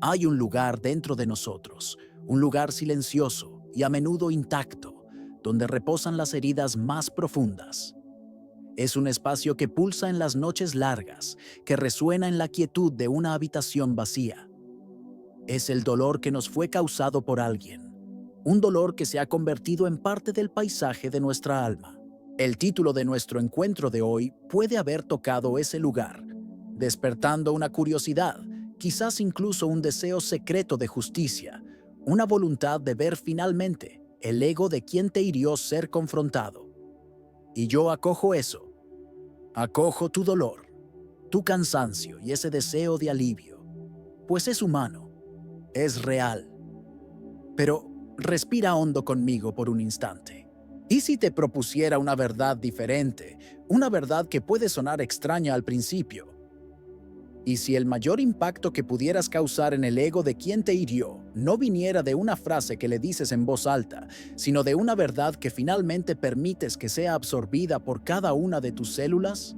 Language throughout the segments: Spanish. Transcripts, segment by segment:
Hay un lugar dentro de nosotros, un lugar silencioso y a menudo intacto, donde reposan las heridas más profundas. Es un espacio que pulsa en las noches largas, que resuena en la quietud de una habitación vacía. Es el dolor que nos fue causado por alguien, un dolor que se ha convertido en parte del paisaje de nuestra alma. El título de nuestro encuentro de hoy puede haber tocado ese lugar, despertando una curiosidad, quizás incluso un deseo secreto de justicia, una voluntad de ver finalmente el ego de quien te hirió ser confrontado. Y yo acojo eso, acojo tu dolor, tu cansancio y ese deseo de alivio, pues es humano, es real. Pero respira hondo conmigo por un instante. ¿Y si te propusiera una verdad diferente, una verdad que puede sonar extraña al principio? ¿Y si el mayor impacto que pudieras causar en el ego de quien te hirió no viniera de una frase que le dices en voz alta, sino de una verdad que finalmente permites que sea absorbida por cada una de tus células?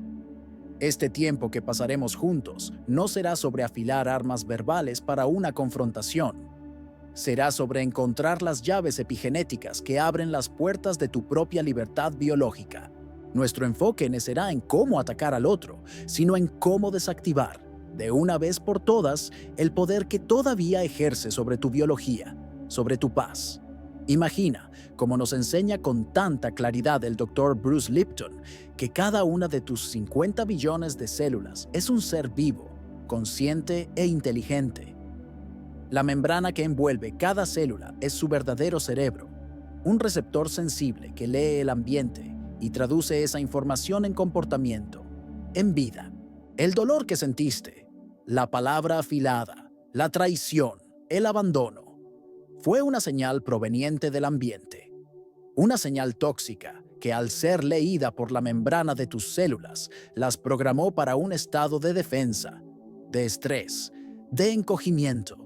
Este tiempo que pasaremos juntos no será sobre afilar armas verbales para una confrontación. Será sobre encontrar las llaves epigenéticas que abren las puertas de tu propia libertad biológica. Nuestro enfoque no será en cómo atacar al otro, sino en cómo desactivar, de una vez por todas, el poder que todavía ejerce sobre tu biología, sobre tu paz. Imagina, como nos enseña con tanta claridad el Dr. Bruce Lipton, que cada una de tus 50 billones de células es un ser vivo, consciente e inteligente. La membrana que envuelve cada célula es su verdadero cerebro, un receptor sensible que lee el ambiente y traduce esa información en comportamiento, en vida. El dolor que sentiste, la palabra afilada, la traición, el abandono, fue una señal proveniente del ambiente, una señal tóxica que al ser leída por la membrana de tus células, las programó para un estado de defensa, de estrés, de encogimiento.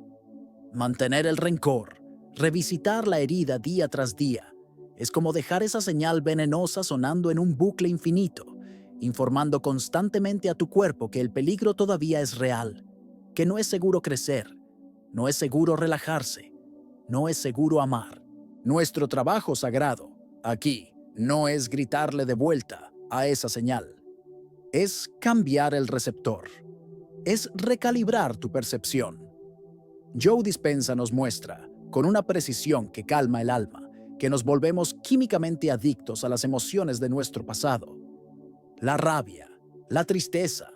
Mantener el rencor, revisitar la herida día tras día, es como dejar esa señal venenosa sonando en un bucle infinito, informando constantemente a tu cuerpo que el peligro todavía es real, que no es seguro crecer, no es seguro relajarse, no es seguro amar. Nuestro trabajo sagrado, aquí, no es gritarle de vuelta a esa señal. Es cambiar el receptor. Es recalibrar tu percepción. Joe Dispenza nos muestra, con una precisión que calma el alma, que nos volvemos químicamente adictos a las emociones de nuestro pasado. La rabia, la tristeza,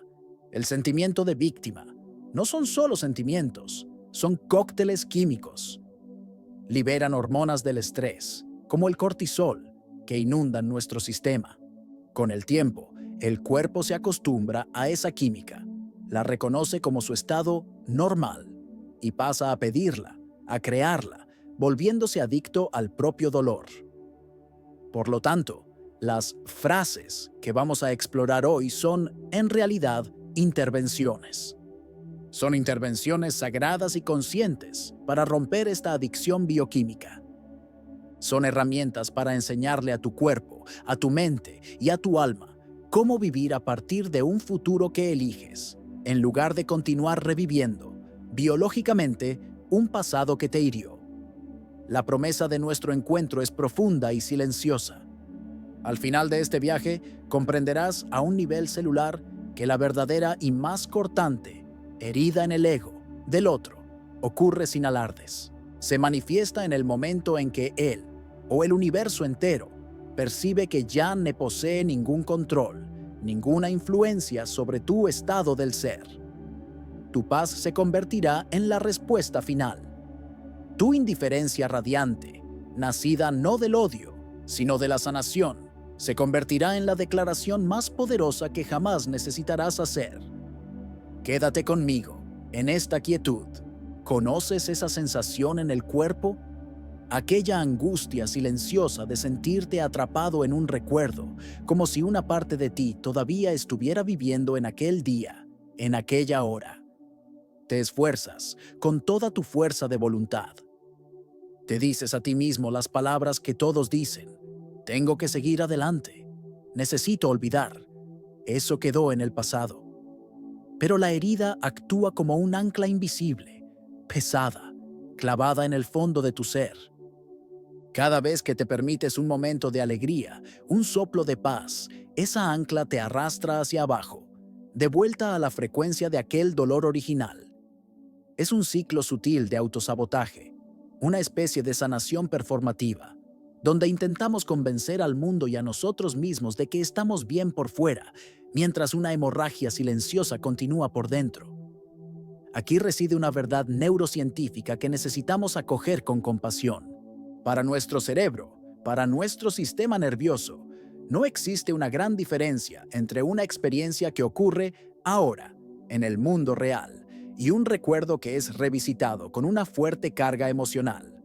el sentimiento de víctima, no son solo sentimientos, son cócteles químicos. Liberan hormonas del estrés, como el cortisol, que inundan nuestro sistema. Con el tiempo, el cuerpo se acostumbra a esa química, la reconoce como su estado normal y pasa a pedirla, a crearla, volviéndose adicto al propio dolor. Por lo tanto, las frases que vamos a explorar hoy son, en realidad, intervenciones. Son intervenciones sagradas y conscientes para romper esta adicción bioquímica. Son herramientas para enseñarle a tu cuerpo, a tu mente y a tu alma cómo vivir a partir de un futuro que eliges, en lugar de continuar reviviendo, biológicamente, un pasado que te hirió. La promesa de nuestro encuentro es profunda y silenciosa. Al final de este viaje, comprenderás a un nivel celular que la verdadera y más cortante herida en el ego del otro ocurre sin alardes. Se manifiesta en el momento en que él, o el universo entero, percibe que ya no posee ningún control, ninguna influencia sobre tu estado del ser. Tu paz se convertirá en la respuesta final. Tu indiferencia radiante, nacida no del odio, sino de la sanación, se convertirá en la declaración más poderosa que jamás necesitarás hacer. Quédate conmigo, en esta quietud. ¿Conoces esa sensación en el cuerpo? Aquella angustia silenciosa de sentirte atrapado en un recuerdo, como si una parte de ti todavía estuviera viviendo en aquel día, en aquella hora. Te esfuerzas con toda tu fuerza de voluntad. Te dices a ti mismo las palabras que todos dicen. Tengo que seguir adelante. Necesito olvidar. Eso quedó en el pasado. Pero la herida actúa como un ancla invisible. pesada, clavada en el fondo de tu ser. Cada vez que te permites un momento de alegría, un soplo de paz, esa ancla te arrastra hacia abajo, de vuelta a la frecuencia de aquel dolor original. Es un ciclo sutil de autosabotaje, una especie de sanación performativa, donde intentamos convencer al mundo y a nosotros mismos de que estamos bien por fuera, mientras una hemorragia silenciosa continúa por dentro. Aquí reside una verdad neurocientífica que necesitamos acoger con compasión. Para nuestro cerebro, para nuestro sistema nervioso, no existe una gran diferencia entre una experiencia que ocurre ahora, en el mundo real, y un recuerdo que es revisitado con una fuerte carga emocional.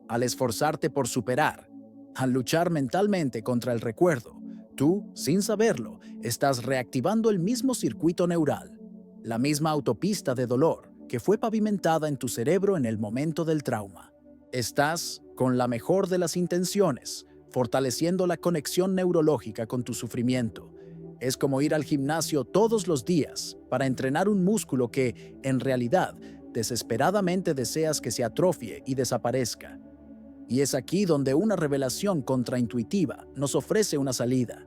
Al esforzarte por superar, al luchar mentalmente contra el recuerdo, tú, sin saberlo, estás reactivando el mismo circuito neural, la misma autopista de dolor que fue pavimentada en tu cerebro en el momento del trauma. Estás, con la mejor de las intenciones, fortaleciendo la conexión neurológica con tu sufrimiento. Es como ir al gimnasio todos los días para entrenar un músculo que, en realidad, desesperadamente deseas que se atrofie y desaparezca. Y es aquí donde una revelación contraintuitiva nos ofrece una salida.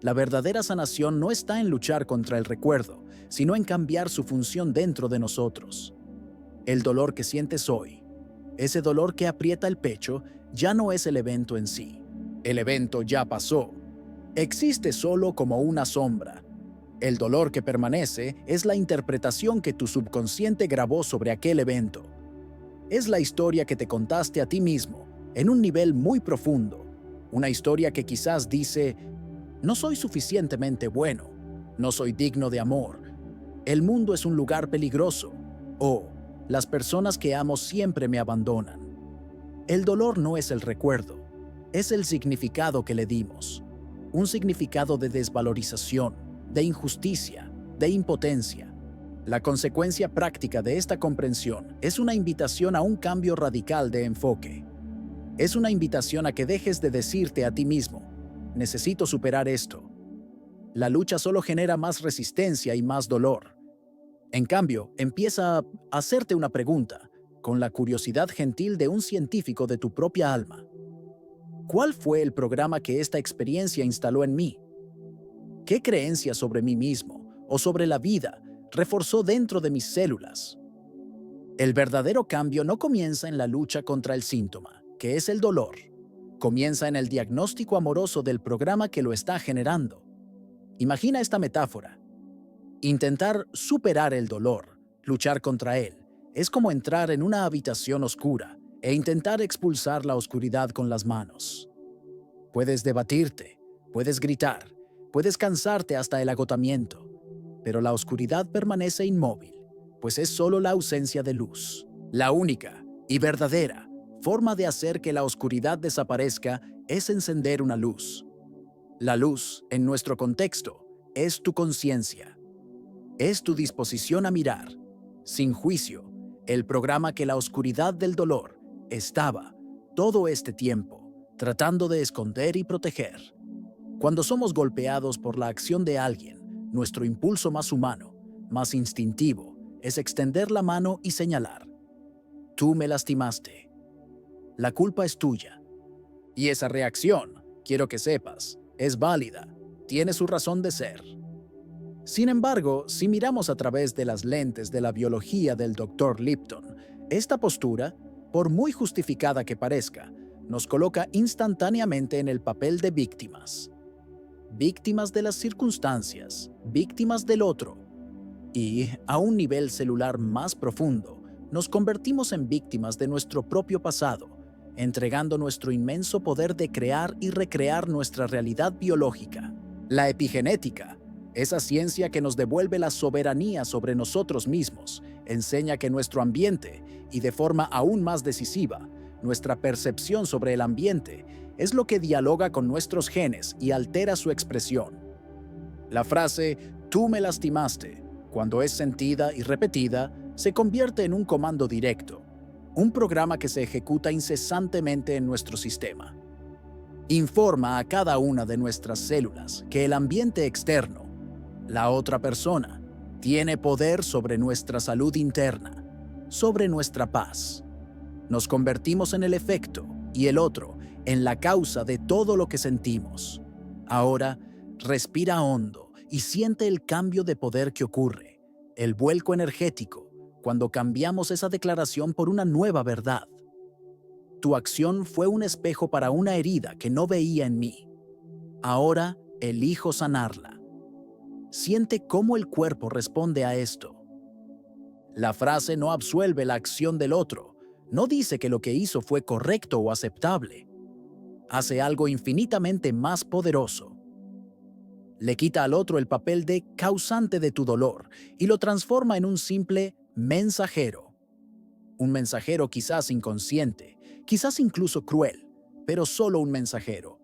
La verdadera sanación no está en luchar contra el recuerdo, sino en cambiar su función dentro de nosotros. El dolor que sientes hoy, ese dolor que aprieta el pecho, ya no es el evento en sí. El evento ya pasó. Existe solo como una sombra. El dolor que permanece es la interpretación que tu subconsciente grabó sobre aquel evento. Es la historia que te contaste a ti mismo, en un nivel muy profundo. Una historia que quizás dice: no soy suficientemente bueno, no soy digno de amor, el mundo es un lugar peligroso, o las personas que amo siempre me abandonan. El dolor no es el recuerdo, es el significado que le dimos. Un significado de desvalorización, de injusticia, de impotencia. La consecuencia práctica de esta comprensión es una invitación a un cambio radical de enfoque. Es una invitación a que dejes de decirte a ti mismo: necesito superar esto. La lucha solo genera más resistencia y más dolor. En cambio, empieza a hacerte una pregunta, con la curiosidad gentil de un científico de tu propia alma. ¿Cuál fue el programa que esta experiencia instaló en mí? ¿Qué creencia sobre mí mismo o sobre la vida reforzó dentro de mis células? El verdadero cambio no comienza en la lucha contra el síntoma, que es el dolor. Comienza en el diagnóstico amoroso del programa que lo está generando. Imagina esta metáfora. Intentar superar el dolor, luchar contra él, es como entrar en una habitación oscura e intentar expulsar la oscuridad con las manos. Puedes debatirte, puedes gritar, puedes cansarte hasta el agotamiento, pero la oscuridad permanece inmóvil, pues es solo la ausencia de luz. La única y verdadera forma de hacer que la oscuridad desaparezca es encender una luz. La luz, en nuestro contexto, es tu conciencia. Es tu disposición a mirar, sin juicio, el programa que la oscuridad del dolor estaba, todo este tiempo, tratando de esconder y proteger. Cuando somos golpeados por la acción de alguien, nuestro impulso más humano, más instintivo, es extender la mano y señalar: tú me lastimaste. La culpa es tuya. Y esa reacción, quiero que sepas, es válida, tiene su razón de ser. Sin embargo, si miramos a través de las lentes de la biología del Dr. Lipton, esta postura, por muy justificada que parezca, nos coloca instantáneamente en el papel de víctimas. Víctimas de las circunstancias, víctimas del otro. Y, a un nivel celular más profundo, nos convertimos en víctimas de nuestro propio pasado, entregando nuestro inmenso poder de crear y recrear nuestra realidad biológica. La epigenética, esa ciencia que nos devuelve la soberanía sobre nosotros mismos, enseña que nuestro ambiente, y de forma aún más decisiva, nuestra percepción sobre el ambiente, es lo que dialoga con nuestros genes y altera su expresión. La frase «tú me lastimaste», cuando es sentida y repetida, se convierte en un comando directo, un programa que se ejecuta incesantemente en nuestro sistema. Informa a cada una de nuestras células que el ambiente externo, la otra persona, tiene poder sobre nuestra salud interna. sobre nuestra paz. Nos convertimos en el efecto y el otro en la causa de todo lo que sentimos. Ahora, respira hondo y siente el cambio de poder que ocurre, el vuelco energético, cuando cambiamos esa declaración por una nueva verdad. Tu acción fue un espejo para una herida que no veía en mí. Ahora elijo sanarla. Siente cómo el cuerpo responde a esto. La frase no absuelve la acción del otro, no dice que lo que hizo fue correcto o aceptable. Hace algo infinitamente más poderoso. Le quita al otro el papel de causante de tu dolor y lo transforma en un simple mensajero. Un mensajero quizás inconsciente, quizás incluso cruel, pero solo un mensajero.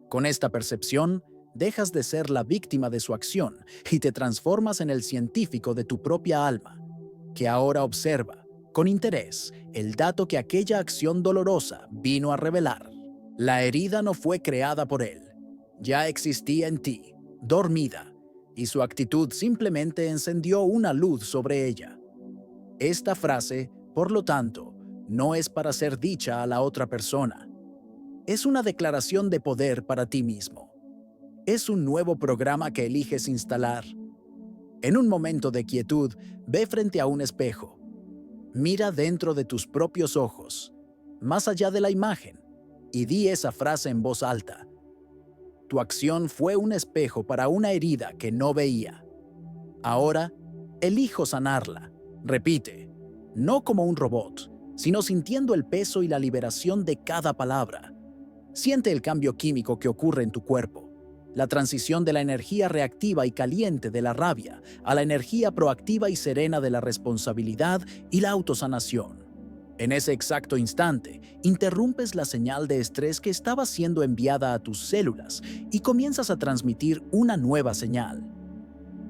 Con esta percepción, dejas de ser la víctima de su acción y te transformas en el científico de tu propia alma, que ahora observa, con interés, el dato que aquella acción dolorosa vino a revelar. La herida no fue creada por él, ya existía en ti, dormida, y su actitud simplemente encendió una luz sobre ella. Esta frase, por lo tanto, no es para ser dicha a la otra persona. Es una declaración de poder para ti mismo. Es un nuevo programa que eliges instalar. En un momento de quietud, ve frente a un espejo. Mira dentro de tus propios ojos, más allá de la imagen, y di esa frase en voz alta. Tu acción fue un espejo para una herida que no veía. Ahora, elijo sanarla. Repite, no como un robot, sino sintiendo el peso y la liberación de cada palabra. Siente el cambio químico que ocurre en tu cuerpo, la transición de la energía reactiva y caliente de la rabia a la energía proactiva y serena de la responsabilidad y la autosanación. En ese exacto instante, interrumpes la señal de estrés que estaba siendo enviada a tus células y comienzas a transmitir una nueva señal,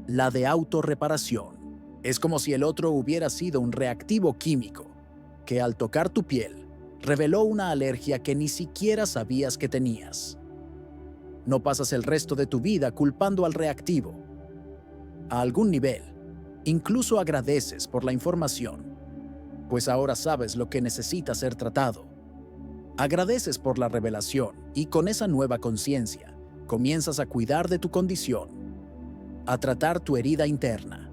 la de autorreparación. Es como si el otro hubiera sido un reactivo químico, que al tocar tu piel, reveló una alergia que ni siquiera sabías que tenías. No pasas el resto de tu vida culpando al reactivo. A algún nivel, incluso agradeces por la información, pues ahora sabes lo que necesita ser tratado. Agradeces por la revelación y con esa nueva conciencia, comienzas a cuidar de tu condición, a tratar tu herida interna.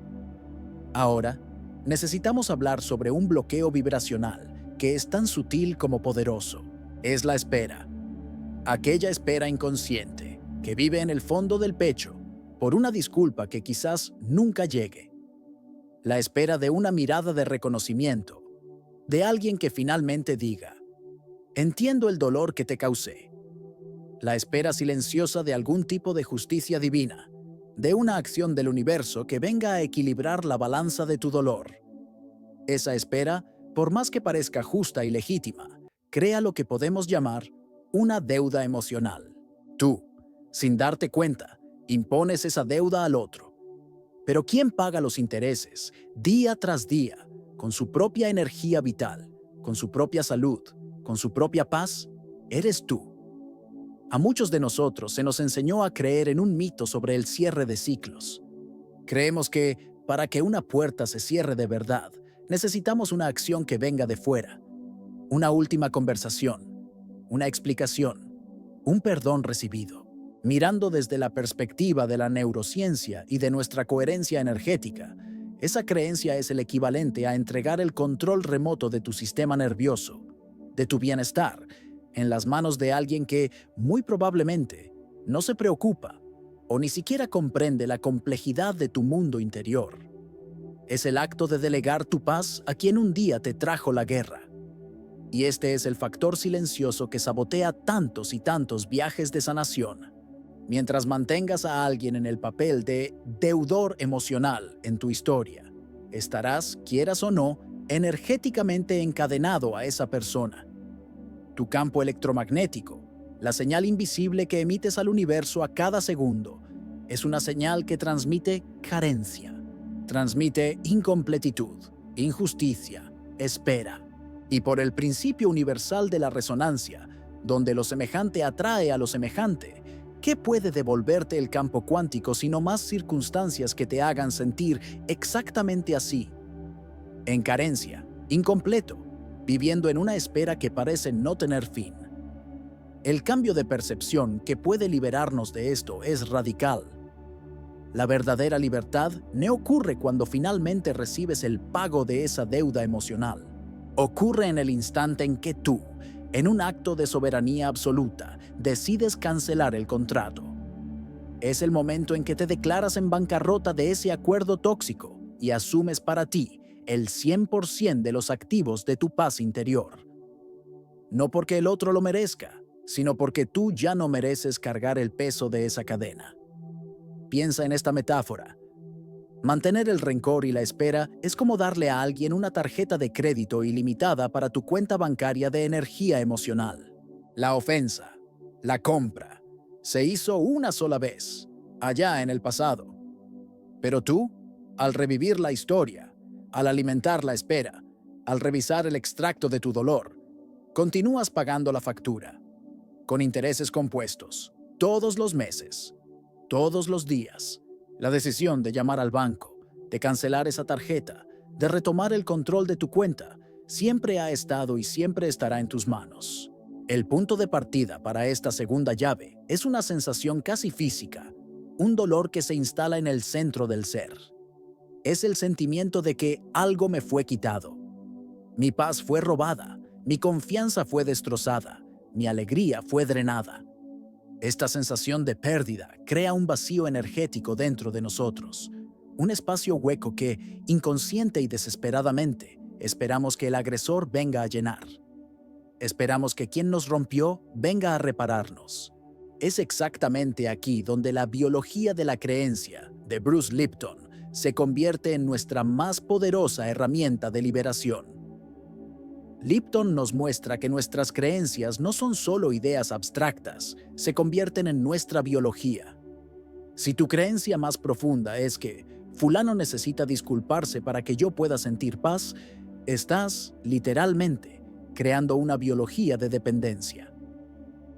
Ahora, necesitamos hablar sobre un bloqueo vibracional que es tan sutil como poderoso. Es la espera. Aquella espera inconsciente que vive en el fondo del pecho por una disculpa que quizás nunca llegue. La espera de una mirada de reconocimiento, de alguien que finalmente diga, entiendo el dolor que te causé. La espera silenciosa de algún tipo de justicia divina, de una acción del universo que venga a equilibrar la balanza de tu dolor. Esa espera, por más que parezca justa y legítima, crea lo que podemos llamar una deuda emocional. Tú, sin darte cuenta, impones esa deuda al otro. Pero ¿quién paga los intereses, día tras día, con su propia energía vital, con su propia salud, con su propia paz? Eres tú. A muchos de nosotros se nos enseñó a creer en un mito sobre el cierre de ciclos. Creemos que, para que una puerta se cierre de verdad, necesitamos una acción que venga de fuera, una última conversación, una explicación, un perdón recibido. Mirando desde la perspectiva de la neurociencia y de nuestra coherencia energética, esa creencia es el equivalente a entregar el control remoto de tu sistema nervioso, de tu bienestar, en las manos de alguien que, muy probablemente, no se preocupa o ni siquiera comprende la complejidad de tu mundo interior. Es el acto de delegar tu paz a quien un día te trajo la guerra. Y este es el factor silencioso que sabotea tantos y tantos viajes de sanación. Mientras mantengas a alguien en el papel de deudor emocional en tu historia, estarás, quieras o no, energéticamente encadenado a esa persona. Tu campo electromagnético, la señal invisible que emites al universo a cada segundo, es una señal que transmite carencia, transmite incompletitud, injusticia, espera. Y por el principio universal de la resonancia, donde lo semejante atrae a lo semejante, ¿qué puede devolverte el campo cuántico sino más circunstancias que te hagan sentir exactamente así? En carencia, incompleto, viviendo en una espera que parece no tener fin. El cambio de percepción que puede liberarnos de esto es radical. La verdadera libertad no ocurre cuando finalmente recibes el pago de esa deuda emocional. Ocurre en el instante en que tú, en un acto de soberanía absoluta, decides cancelar el contrato. Es el momento en que te declaras en bancarrota de ese acuerdo tóxico y asumes para ti el 100% de los activos de tu paz interior. No porque el otro lo merezca, sino porque tú ya no mereces cargar el peso de esa cadena. Piensa en esta metáfora. Mantener el rencor y la espera es como darle a alguien una tarjeta de crédito ilimitada para tu cuenta bancaria de energía emocional. La ofensa, la compra, se hizo una sola vez, allá en el pasado. Pero tú, al revivir la historia, al alimentar la espera, al revisar el extracto de tu dolor, continúas pagando la factura, con intereses compuestos, todos los meses, todos los días. La decisión de llamar al banco, de cancelar esa tarjeta, de retomar el control de tu cuenta, siempre ha estado y siempre estará en tus manos. El punto de partida para esta segunda llave es una sensación casi física, un dolor que se instala en el centro del ser. Es el sentimiento de que algo me fue quitado. Mi paz fue robada, mi confianza fue destrozada, mi alegría fue drenada. Esta sensación de pérdida crea un vacío energético dentro de nosotros, un espacio hueco que, inconsciente y desesperadamente, esperamos que el agresor venga a llenar. Esperamos que quien nos rompió venga a repararnos. Es exactamente aquí donde la biología de la creencia, de Bruce Lipton, se convierte en nuestra más poderosa herramienta de liberación. Lipton nos muestra que nuestras creencias no son solo ideas abstractas, se convierten en nuestra biología. Si tu creencia más profunda es que fulano necesita disculparse para que yo pueda sentir paz, estás, literalmente, creando una biología de dependencia.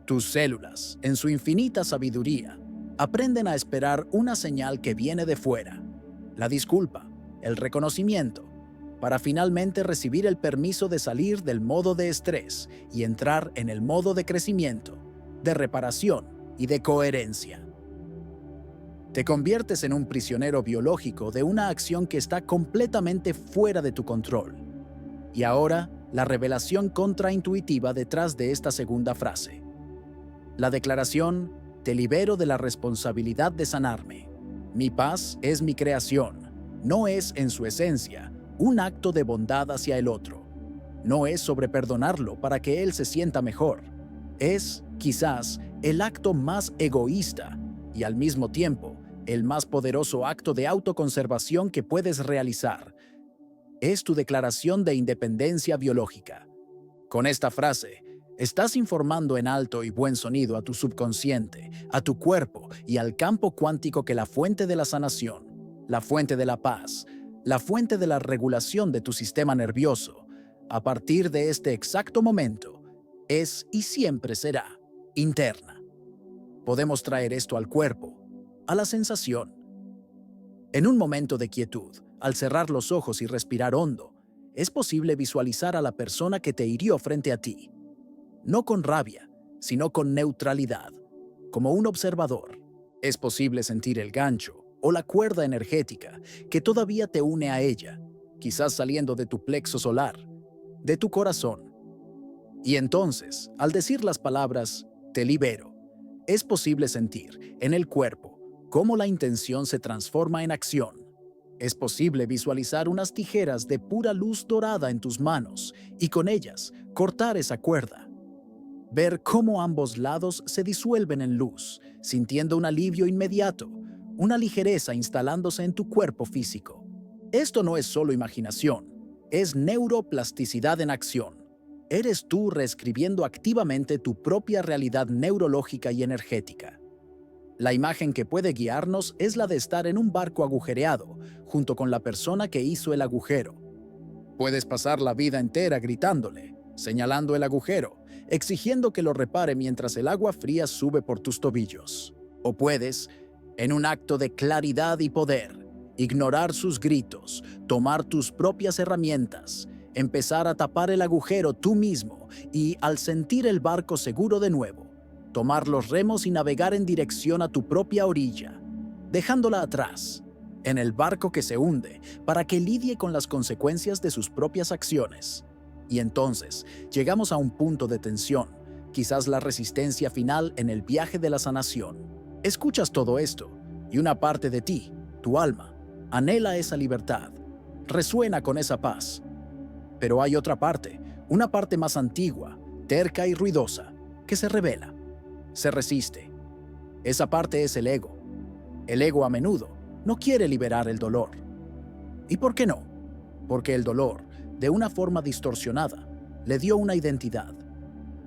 Tus células, en su infinita sabiduría, aprenden a esperar una señal que viene de fuera, la disculpa, el reconocimiento, para finalmente recibir el permiso de salir del modo de estrés y entrar en el modo de crecimiento, de reparación y de coherencia. Te conviertes en un prisionero biológico de una acción que está completamente fuera de tu control. Y ahora, la revelación contraintuitiva detrás de esta segunda frase. La declaración, te libero de la responsabilidad de sanarme. Mi paz es mi creación, no es en su esencia un acto de bondad hacia el otro. No es sobre perdonarlo para que él se sienta mejor. Es, quizás, el acto más egoísta y al mismo tiempo el más poderoso acto de autoconservación que puedes realizar. Es tu declaración de independencia biológica. Con esta frase, estás informando en alto y buen sonido a tu subconsciente, a tu cuerpo y al campo cuántico que la fuente de la sanación, la fuente de la paz, la fuente de la regulación de tu sistema nervioso, a partir de este exacto momento, es y siempre será interna. Podemos traer esto al cuerpo, a la sensación. En un momento de quietud, al cerrar los ojos y respirar hondo, es posible visualizar a la persona que te hirió frente a ti. No con rabia, sino con neutralidad, como un observador. Es posible sentir el gancho o la cuerda energética que todavía te une a ella, quizás saliendo de tu plexo solar, de tu corazón. Y entonces, al decir las palabras, te libero, es posible sentir en el cuerpo cómo la intención se transforma en acción. Es posible visualizar unas tijeras de pura luz dorada en tus manos y con ellas cortar esa cuerda. Ver cómo ambos lados se disuelven en luz, sintiendo un alivio inmediato, una ligereza instalándose en tu cuerpo físico. Esto no es solo imaginación, es neuroplasticidad en acción. Eres tú reescribiendo activamente tu propia realidad neurológica y energética. La imagen que puede guiarnos es la de estar en un barco agujereado, junto con la persona que hizo el agujero. Puedes pasar la vida entera gritándole, señalando el agujero, exigiendo que lo repare mientras el agua fría sube por tus tobillos. O puedes, en un acto de claridad y poder, ignorar sus gritos, tomar tus propias herramientas, empezar a tapar el agujero tú mismo y, al sentir el barco seguro de nuevo, tomar los remos y navegar en dirección a tu propia orilla, dejándola atrás, en el barco que se hunde, para que lidie con las consecuencias de sus propias acciones. Y entonces llegamos a un punto de tensión, quizás la resistencia final en el viaje de la sanación. Escuchas todo esto, y una parte de ti, tu alma, anhela esa libertad, resuena con esa paz. Pero hay otra parte, una parte más antigua, terca y ruidosa, que se rebela, se resiste. Esa parte es el ego. El ego a menudo no quiere liberar el dolor. ¿Y por qué no? Porque el dolor, de una forma distorsionada, le dio una identidad.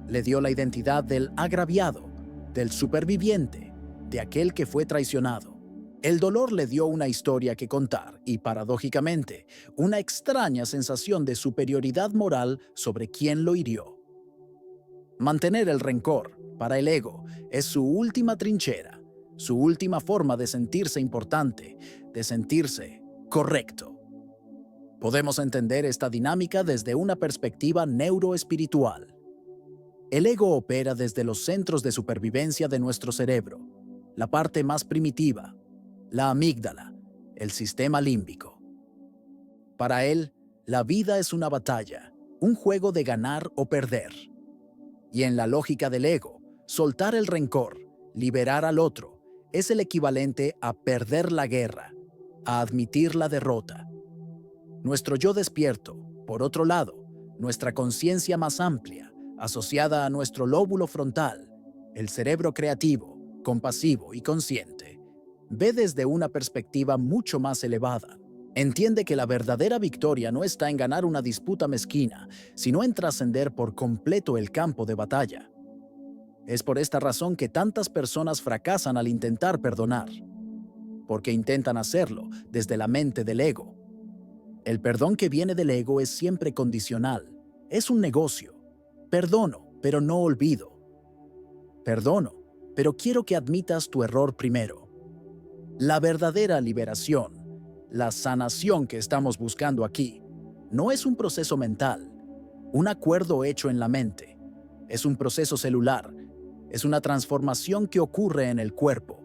Le dio la identidad del agraviado, del superviviente, de aquel que fue traicionado. El dolor le dio una historia que contar y, paradójicamente, una extraña sensación de superioridad moral sobre quien lo hirió. Mantener el rencor, para el ego, es su última trinchera, su última forma de sentirse importante, de sentirse correcto. Podemos entender esta dinámica desde una perspectiva neuroespiritual. El ego opera desde los centros de supervivencia de nuestro cerebro, la parte más primitiva, la amígdala, el sistema límbico. Para él, la vida es una batalla, un juego de ganar o perder. Y en la lógica del ego, soltar el rencor, liberar al otro, es el equivalente a perder la guerra, a admitir la derrota. Nuestro yo despierto, por otro lado, nuestra conciencia más amplia, asociada a nuestro lóbulo frontal, el cerebro creativo, compasivo y consciente, ve desde una perspectiva mucho más elevada. Entiende que la verdadera victoria no está en ganar una disputa mezquina, sino en trascender por completo el campo de batalla. Es por esta razón que tantas personas fracasan al intentar perdonar, porque intentan hacerlo desde la mente del ego. El perdón que viene del ego es siempre condicional, es un negocio. Perdono, pero no olvido. Perdono, pero quiero que admitas tu error primero. La verdadera liberación, la sanación que estamos buscando aquí, no es un proceso mental, un acuerdo hecho en la mente. Es un proceso celular, es una transformación que ocurre en el cuerpo.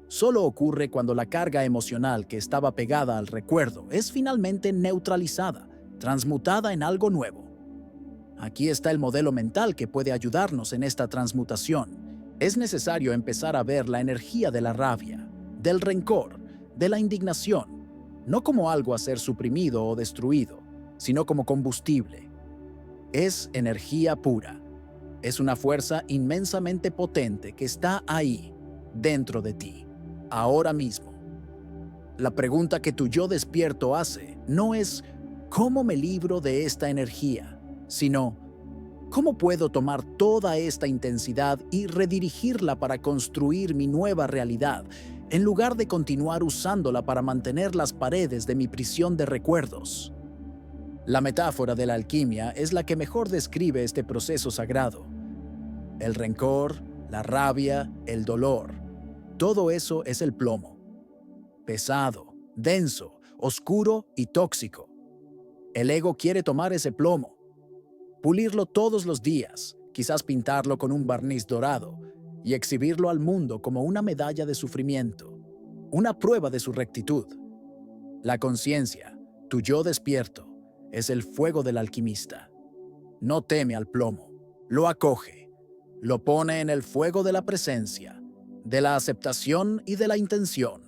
Solo ocurre cuando la carga emocional que estaba pegada al recuerdo es finalmente neutralizada, transmutada en algo nuevo. Aquí está el modelo mental que puede ayudarnos en esta transmutación. Es necesario empezar a ver la energía de la rabia, del rencor, de la indignación, no como algo a ser suprimido o destruido, sino como combustible. Es energía pura. Es una fuerza inmensamente potente que está ahí, dentro de ti, ahora mismo. La pregunta que tu yo despierto hace no es ¿cómo me libro de esta energía?, sino ¿cómo puedo tomar toda esta intensidad y redirigirla para construir mi nueva realidad, en lugar de continuar usándola para mantener las paredes de mi prisión de recuerdos? La metáfora de la alquimia es la que mejor describe este proceso sagrado. El rencor, la rabia, el dolor, todo eso es el plomo. Pesado, denso, oscuro y tóxico. El ego quiere tomar ese plomo, pulirlo todos los días, quizás pintarlo con un barniz dorado y exhibirlo al mundo como una medalla de sufrimiento, una prueba de su rectitud. La conciencia, tu yo despierto, es el fuego del alquimista. No teme al plomo, lo acoge, lo pone en el fuego de la presencia, de la aceptación y de la intención,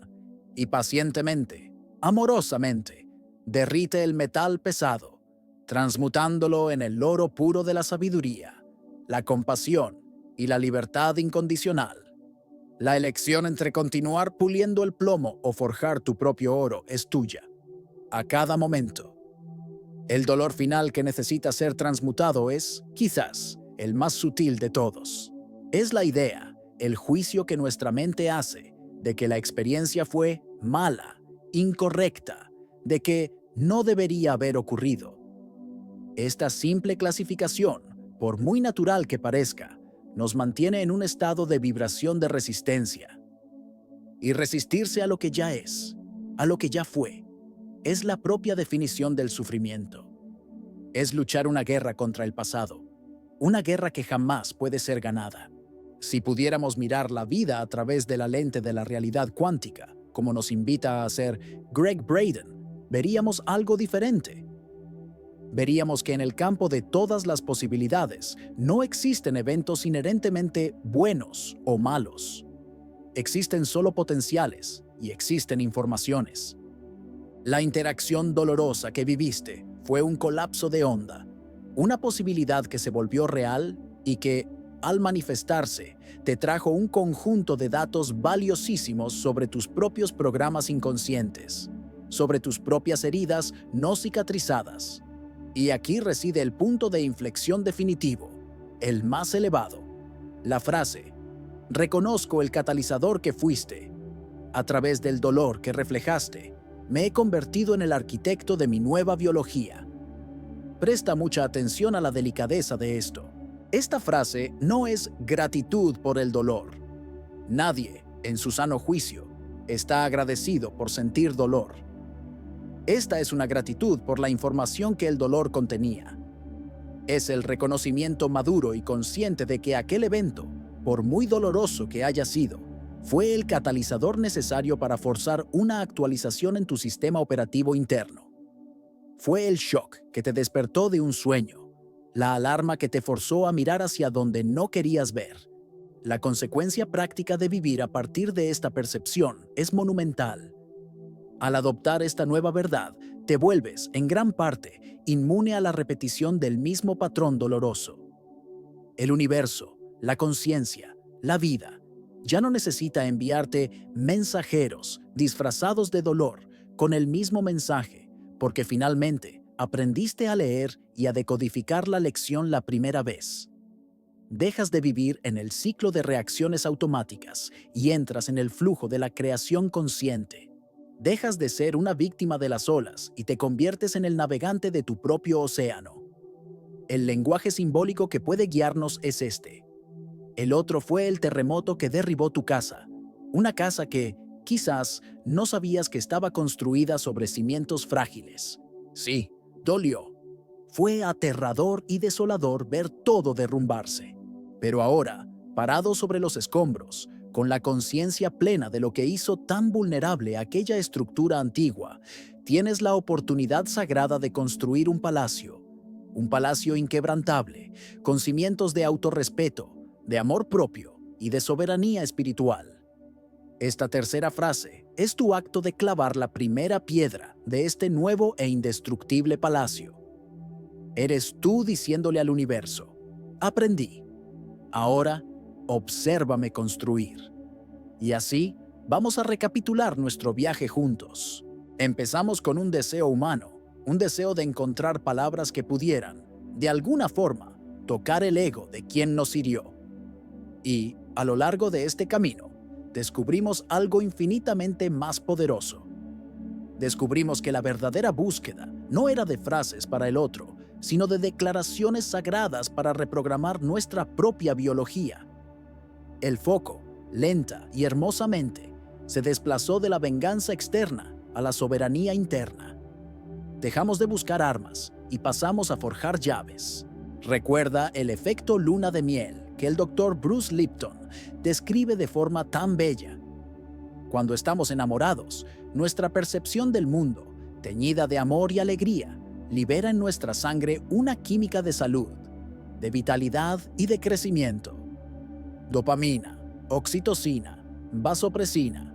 y pacientemente, amorosamente, derrite el metal pesado, transmutándolo en el oro puro de la sabiduría, la compasión y la libertad incondicional. La elección entre continuar puliendo el plomo o forjar tu propio oro es tuya, a cada momento. El dolor final que necesita ser transmutado es, quizás, el más sutil de todos. Es la idea, el juicio que nuestra mente hace de que la experiencia fue mala, incorrecta, de que no debería haber ocurrido. Esta simple clasificación, por muy natural que parezca, nos mantiene en un estado de vibración de resistencia. Y resistirse a lo que ya es, a lo que ya fue, es la propia definición del sufrimiento. Es luchar una guerra contra el pasado, una guerra que jamás puede ser ganada. Si pudiéramos mirar la vida a través de la lente de la realidad cuántica, como nos invita a hacer Greg Braden, veríamos algo diferente. Veríamos que en el campo de todas las posibilidades no existen eventos inherentemente buenos o malos. Existen solo potenciales y existen informaciones. La interacción dolorosa que viviste fue un colapso de onda, una posibilidad que se volvió real y que, al manifestarse, te trajo un conjunto de datos valiosísimos sobre tus propios programas inconscientes, sobre tus propias heridas no cicatrizadas. Y aquí reside el punto de inflexión definitivo, el más elevado. La frase, reconozco el catalizador que fuiste. A través del dolor que reflejaste, me he convertido en el arquitecto de mi nueva biología. Presta mucha atención a la delicadeza de esto. Esta frase no es gratitud por el dolor. Nadie, en su sano juicio, está agradecido por sentir dolor. Esta es una gratitud por la información que el dolor contenía. Es el reconocimiento maduro y consciente de que aquel evento, por muy doloroso que haya sido, fue el catalizador necesario para forzar una actualización en tu sistema operativo interno. Fue el shock que te despertó de un sueño, la alarma que te forzó a mirar hacia donde no querías ver. La consecuencia práctica de vivir a partir de esta percepción es monumental. Al adoptar esta nueva verdad, te vuelves, en gran parte, inmune a la repetición del mismo patrón doloroso. El universo, la conciencia, la vida, ya no necesita enviarte mensajeros disfrazados de dolor con el mismo mensaje, porque finalmente aprendiste a leer y a decodificar la lección la primera vez. Dejas de vivir en el ciclo de reacciones automáticas y entras en el flujo de la creación consciente. Dejas de ser una víctima de las olas y te conviertes en el navegante de tu propio océano. El lenguaje simbólico que puede guiarnos es este. El otro fue el terremoto que derribó tu casa, una casa que, quizás, no sabías que estaba construida sobre cimientos frágiles. Sí, dolió. Fue aterrador y desolador ver todo derrumbarse. Pero ahora, parado sobre los escombros, con la conciencia plena de lo que hizo tan vulnerable aquella estructura antigua, tienes la oportunidad sagrada de construir un palacio inquebrantable, con cimientos de autorrespeto, de amor propio y de soberanía espiritual. Esta tercera frase es tu acto de clavar la primera piedra de este nuevo e indestructible palacio. Eres tú diciéndole al universo, aprendí. Ahora, obsérvame construir. Y así, vamos a recapitular nuestro viaje juntos. Empezamos con un deseo humano, un deseo de encontrar palabras que pudieran, de alguna forma, tocar el ego de quien nos hirió. Y, a lo largo de este camino, descubrimos algo infinitamente más poderoso. Descubrimos que la verdadera búsqueda no era de frases para el otro, sino de declaraciones sagradas para reprogramar nuestra propia biología. El foco, lenta y hermosamente, se desplazó de la venganza externa a la soberanía interna. Dejamos de buscar armas y pasamos a forjar llaves. Recuerda el efecto luna de miel que el Dr. Bruce Lipton describe de forma tan bella. Cuando estamos enamorados, nuestra percepción del mundo, teñida de amor y alegría, libera en nuestra sangre una química de salud, de vitalidad y de crecimiento. Dopamina, oxitocina, vasopresina.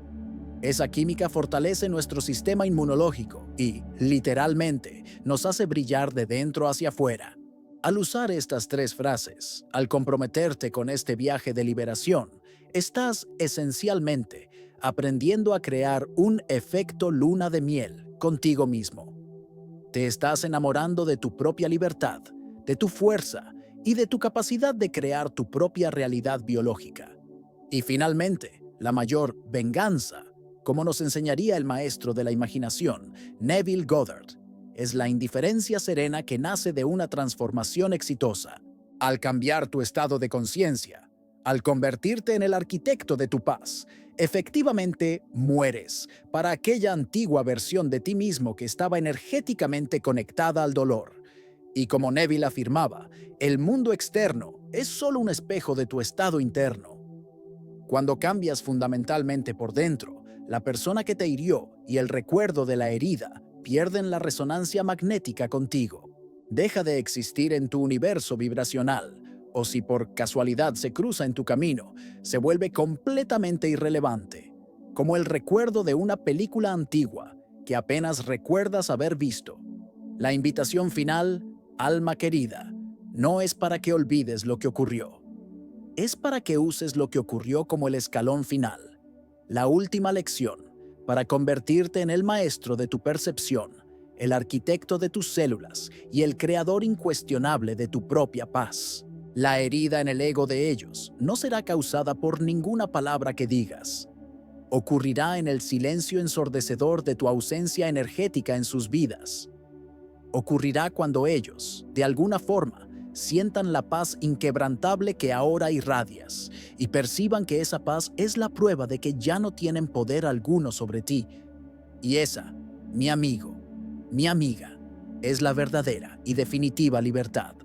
Esa química fortalece nuestro sistema inmunológico y, literalmente, nos hace brillar de dentro hacia afuera. Al usar estas tres frases, al comprometerte con este viaje de liberación, estás esencialmente aprendiendo a crear un efecto luna de miel contigo mismo. Te estás enamorando de tu propia libertad, de tu fuerza y de tu capacidad de crear tu propia realidad biológica. Y finalmente, la mayor venganza, como nos enseñaría el maestro de la imaginación, Neville Goddard, es la indiferencia serena que nace de una transformación exitosa. Al cambiar tu estado de conciencia, al convertirte en el arquitecto de tu paz, efectivamente mueres para aquella antigua versión de ti mismo que estaba energéticamente conectada al dolor. Y como Neville afirmaba, el mundo externo es solo un espejo de tu estado interno. Cuando cambias fundamentalmente por dentro, la persona que te hirió y el recuerdo de la herida pierden la resonancia magnética contigo. Deja de existir en tu universo vibracional, o si por casualidad se cruza en tu camino, se vuelve completamente irrelevante, como el recuerdo de una película antigua que apenas recuerdas haber visto. La invitación final, alma querida, no es para que olvides lo que ocurrió. Es para que uses lo que ocurrió como el escalón final, la última lección, para convertirte en el maestro de tu percepción, el arquitecto de tus células y el creador incuestionable de tu propia paz. La herida en el ego de ellos no será causada por ninguna palabra que digas. Ocurrirá en el silencio ensordecedor de tu ausencia energética en sus vidas. Ocurrirá cuando ellos, de alguna forma, sientan la paz inquebrantable que ahora irradias y perciban que esa paz es la prueba de que ya no tienen poder alguno sobre ti. Y esa, mi amigo, mi amiga, es la verdadera y definitiva libertad.